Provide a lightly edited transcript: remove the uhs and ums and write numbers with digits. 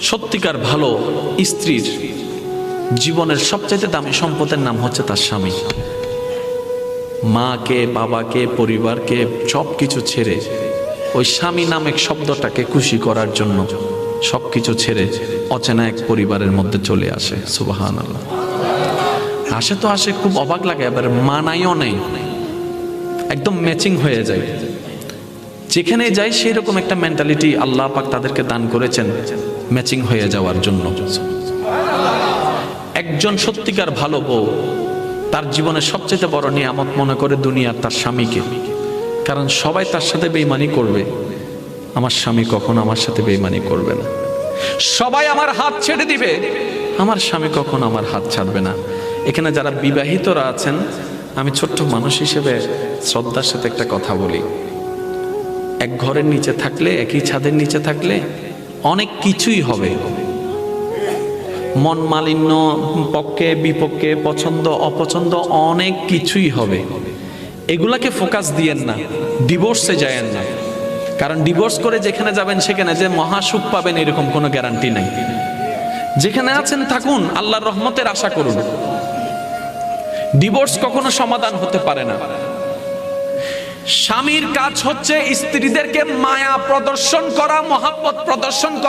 সত্যিকার ভালো স্ত্রীর জীবনের সবচাইতে দামি সম্পদের নাম হচ্ছে তার স্বামী। মাকে, বাবাকে, পরিবারকে সব কিছু ছেড়ে ওই স্বামী নামক শব্দটাকে খুশি করার জন্য সবকিছু ছেড়ে অচেনা এক পরিবারের মধ্যে চলে আসে। সুবহানাল্লাহ। আসে তো আসে, খুব অবাক লাগে, আবার মানাইও নেই, একদম ম্যাচিং হয়ে যায়। যেখানে যাই সেই রকম একটা মেন্টালিটি আল্লাহ পাক তাদেরকে দান করেছেন ম্যাচিং হয়ে যাওয়ার জন্য। একজন সত্যিকার ভালো বউ তার জীবনের সবচেয়ে বড় নিয়ামত মনে করে দুনিয়ার তার স্বামীকে। কারণ সবাই তার সাথে বেঈমানি করবে, আমার স্বামী কখনো আমার সাথে বেঈমানি করবে না। সবাই আমার হাত ছেড়ে দিবে, আমার স্বামী কখনো আমার হাত ছাড়বে না। এখানে যারা বিবাহিতরা আছেন, আমি ছোট্ট মানুষ হিসেবে শ্রদ্ধার সাথে একটা কথা বলি। এক ঘরের নিচে থাকলে, একই ছাদের নিচে থাকলে অনেক কিছুই হবে, মন মালিন্য, পক্ষে বিপক্ষে, পছন্দ অপছন্দ অনেক কিছুই হবে। এগুলাকে ফোকাস দিয়েন না, ডিভোর্সে যায়েন না। কারণ ডিভোর্স করে যেখানে যাবেন সেখানে যে মহাসুখ পাবেন এরকম কোনো গ্যারান্টি নাই। যেখানে আছেন থাকুন, আল্লাহর রহমতের আশা করুন। ডিভোর্স কখনো সমাধান হতে পারে না। স্বামীর কাজ হচ্ছে স্ত্রীদেরকে মায়া প্রদর্শন করা, মহাব্বত প্রদর্শন করা।